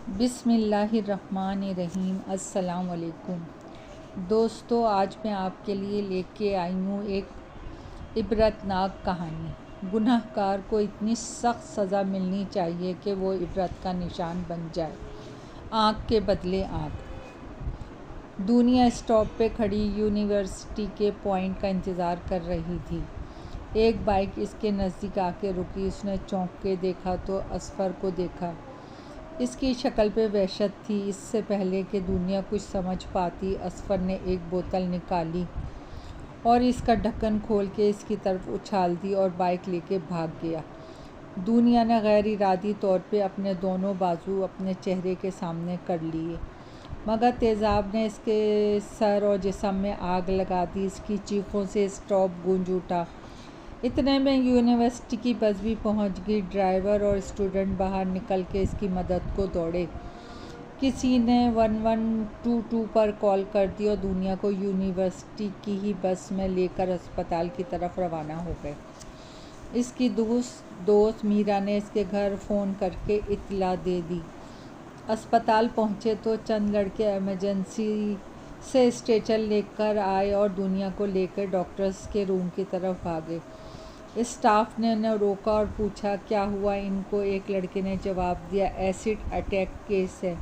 बिस्मिल्लाहिर्रहमानिर्रहीम। अस्सलाम वालेकुम दोस्तों, आज मैं आपके लिए लेके आई हूँ एक इबरतनाक कहानी। गुनहगार को इतनी सख्त सज़ा मिलनी चाहिए कि वो इबरत का निशान बन जाए। आँख के बदले आँख। दुनिया स्टॉप पे खड़ी यूनिवर्सिटी के पॉइंट का इंतज़ार कर रही थी। एक बाइक इसके नज़दीक आके रुकी। उसने चौंक के देखा तो असफ़र को देखा। इसकी शक्ल पे वहशत थी। इससे पहले कि दुनिया कुछ समझ पाती, असफ़र ने एक बोतल निकाली और इसका ढक्कन खोल के इसकी तरफ उछाल दी और बाइक लेके भाग गया। दुनिया ने गैर इरादी तौर पे अपने दोनों बाजू अपने चेहरे के सामने कर लिए, मगर तेज़ाब ने इसके सर और जिस्म में आग लगा दी। इसकी चीखों से स्टॉप गूंज उठा। इतने में यूनिवर्सिटी की बस भी पहुंच गई। ड्राइवर और स्टूडेंट बाहर निकल के इसकी मदद को दौड़े। किसी ने 1122 पर कॉल कर दी और दुनिया को यूनिवर्सिटी की ही बस में लेकर अस्पताल की तरफ रवाना हो गए। इसकी दोस्त मीरा ने इसके घर फ़ोन करके इत्तला दे दी। अस्पताल पहुंचे तो चंद लड़के इमरजेंसी से स्ट्रेचर लेकर आए और दुनिया को लेकर डॉक्टर्स के रूम की तरफ भागे। स्टाफ ने उन्हें रोका और पूछा क्या हुआ इनको। एक लड़के ने जवाब दिया, एसिड अटैक केस है।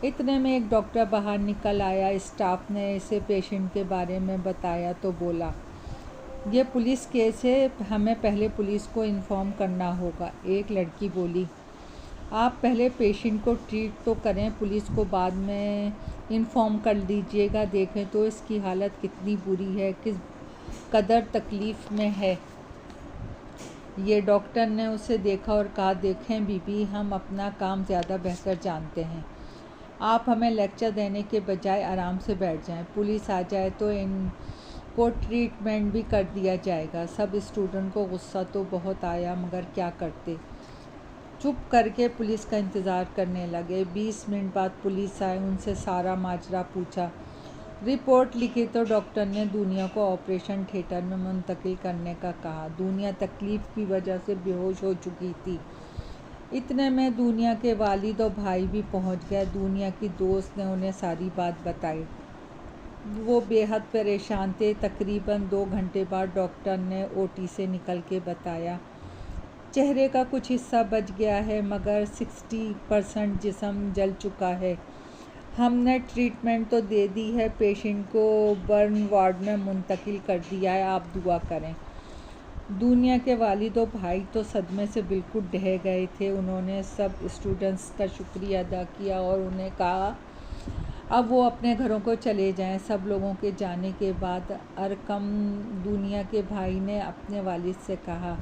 इतने में एक डॉक्टर बाहर निकल आया। स्टाफ ने इसे पेशेंट के बारे में बताया तो बोला, ये पुलिस केस है, हमें पहले पुलिस को इन्फॉर्म करना होगा। एक लड़की बोली, आप पहले पेशेंट को ट्रीट तो करें, पुलिस को बाद में इन्फॉर्म कर लीजिएगा। देखें तो इसकी हालत कितनी बुरी है, किस कदर तकलीफ़ में है। ये डॉक्टर ने उसे देखा और कहा, देखें बीबी, हम अपना काम ज़्यादा बेहतर जानते हैं। आप हमें लेक्चर देने के बजाय आराम से बैठ जाएं। पुलिस आ जाए तो इनको ट्रीटमेंट भी कर दिया जाएगा। सब स्टूडेंट को गुस्सा तो बहुत आया, मगर क्या करते, चुप करके पुलिस का इंतज़ार करने लगे। 20 मिनट बाद पुलिस आए, उनसे सारा माजरा पूछा। रिपोर्ट लिखी तो डॉक्टर ने दुनिया को ऑपरेशन थिएटर में मुंतकिल करने का कहा। दुनिया तकलीफ़ की वजह से बेहोश हो चुकी थी। इतने में दुनिया के वालिद और भाई भी पहुंच गए। दुनिया की दोस्त ने उन्हें सारी बात बताई। वो बेहद परेशान थे। तकरीबन 2 घंटे बाद डॉक्टर ने ओटी से निकल के बताया, चेहरे का कुछ हिस्सा बच गया है, मगर 60% जिस्म जल चुका है। हमने ट्रीटमेंट तो दे दी है, पेशेंट को बर्न वार्ड में मुंतकिल कर दिया है, आप दुआ करें। दुनिया के वालिद और भाई तो सदमे से बिल्कुल ढह गए थे। उन्होंने सब स्टूडेंट्स का शुक्रिया अदा किया और उन्हें कहा अब वो अपने घरों को चले जाएं। सब लोगों के जाने के बाद अरकम, दुनिया के भाई ने अपने वालिद से कहा,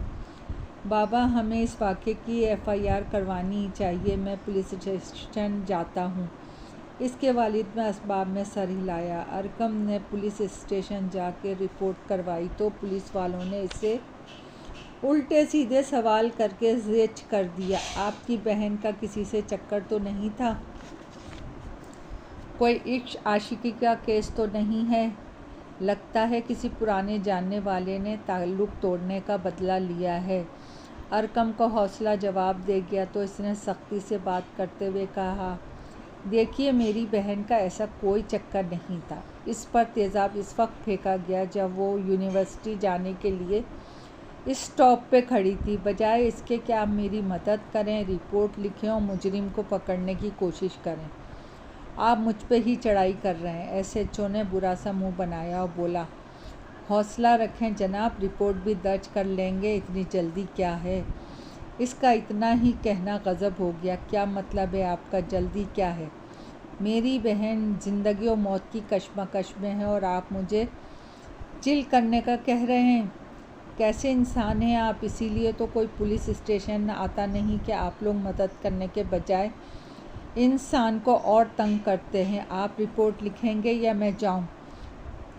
बाबा हमें इस वाक़े की FIR करवानी ही चाहिए, मैं पुलिस स्टेशन जाता हूँ। इसके वालिद ने असबाब में सर हिलाया। अरकम ने पुलिस स्टेशन जाके रिपोर्ट करवाई तो पुलिस वालों ने इसे उल्टे सीधे सवाल करके ज़ेच कर दिया। आपकी बहन का किसी से चक्कर तो नहीं था? कोई इश्क आशिकी का केस तो नहीं है? लगता है किसी पुराने जानने वाले ने ताल्लुक़ तोड़ने का बदला लिया है। अरकम को हौसला जवाब दे गया तो इसने सख्ती से बात करते हुए कहा, देखिए मेरी बहन का ऐसा कोई चक्कर नहीं था। इस पर तेज़ाब इस वक्त फेंका गया जब वो यूनिवर्सिटी जाने के लिए स्टॉप पे खड़ी थी। बजाय इसके कि आप मेरी मदद करें, रिपोर्ट लिखें और मुजरिम को पकड़ने की कोशिश करें, आप मुझ पे ही चढ़ाई कर रहे हैं। SHO ने बुरा सा मुँह बनाया और बोला, हौसला रखें जनाब, रिपोर्ट भी दर्ज कर लेंगे, इतनी जल्दी क्या है। इसका इतना ही कहना गज़ब हो गया। क्या मतलब है आपका, जल्दी क्या है? मेरी बहन ज़िंदगी और मौत की कशमकश में है और आप मुझे चिल करने का कह रहे हैं। कैसे इंसान हैं आप? इसीलिए तो कोई पुलिस स्टेशन आता नहीं कि आप लोग मदद करने के बजाय इंसान को और तंग करते हैं। आप रिपोर्ट लिखेंगे या मैं जाऊं?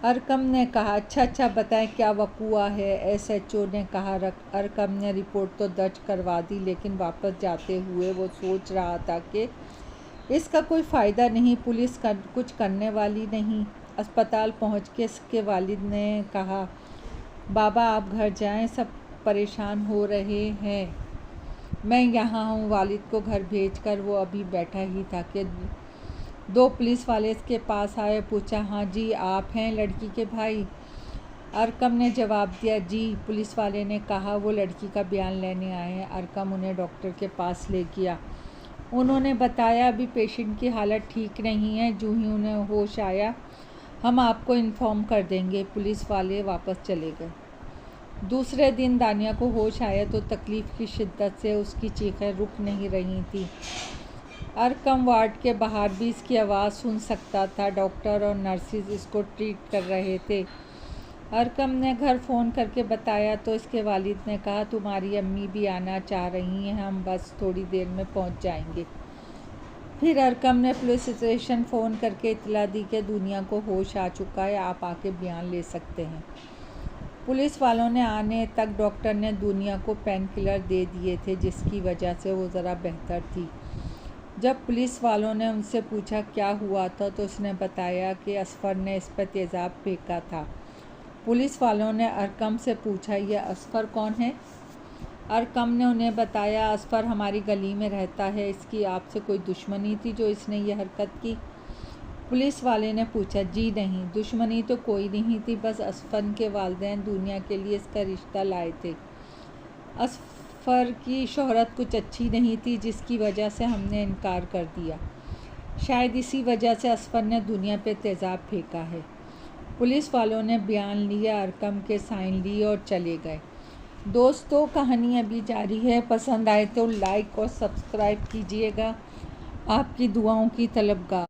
अरकम ने कहा, अच्छा बताएं क्या वक़ूआ है। SHO ने कहा। अरकम ने रिपोर्ट तो दर्ज करवा दी, लेकिन वापस जाते हुए वो सोच रहा था कि इसका कोई फ़ायदा नहीं, पुलिस कुछ करने वाली नहीं। अस्पताल पहुंच के इसके वालिद ने कहा, बाबा आप घर जाएं, सब परेशान हो रहे हैं। मैं यहाँ हूँ। वालिद को घर भेजकर वो अभी बैठा ही था कि दो पुलिस वाले इसके पास आए। पूछा, हाँ जी, आप हैं लड़की के भाई? अरकम ने जवाब दिया, जी। पुलिस वाले ने कहा वो लड़की का बयान लेने आए हैं। अरकम उन्हें डॉक्टर के पास ले गया। उन्होंने बताया, अभी पेशेंट की हालत ठीक नहीं है, जो ही उन्हें होश आया हम आपको इन्फॉर्म कर देंगे। पुलिस वाले वापस चले गए। दूसरे दिन दानिया को होश आया तो तकलीफ़ की शिद्दत से उसकी चीखें रुक नहीं रही थी। अरकम वार्ड के बाहर भी इसकी आवाज़ सुन सकता था। डॉक्टर और नर्सिस इसको ट्रीट कर रहे थे। अरकम ने घर फ़ोन करके बताया तो इसके वालिद ने कहा, तुम्हारी अम्मी भी आना चाह रही हैं, हम बस थोड़ी देर में पहुंच जाएंगे। फिर अरकम ने पुलिस स्टेशन फ़ोन करके इतला दी कि दुनिया को होश आ चुका है, आप आके बयान ले सकते हैं। पुलिस वालों ने आने तक डॉक्टर ने दुनिया को पेन किलर दे दिए थे, जिसकी वजह से वो ज़रा बेहतर थी। जब पुलिस वालों ने उनसे पूछा क्या हुआ था तो उसने बताया कि असफ़र ने इस पर तेज़ाब फेंका था। पुलिस वालों ने अरकम से पूछा, यह असफ़र कौन है? अरकम ने उन्हें बताया, असफ़र हमारी गली में रहता है, इसकी आपसे कोई दुश्मनी थी जो इसने ये हरकत की? पुलिस वाले ने पूछा, जी नहीं, दुश्मनी तो कोई नहीं थी, बस असफ़र के वालिदैन दुनिया के लिए इसका रिश्ता लाए थे। असफ़र की शोहरत कुछ अच्छी नहीं थी, जिसकी वजह से हमने इनकार कर दिया। शायद इसी वजह से असफ़र ने दुनिया पे तेज़ाब फेंका है। पुलिस वालों ने बयान लिया, अरकम के साइन लिए और चले गए। दोस्तों, कहानी अभी जारी है। पसंद आए तो लाइक और सब्सक्राइब कीजिएगा। आपकी दुआओं की तलबगार।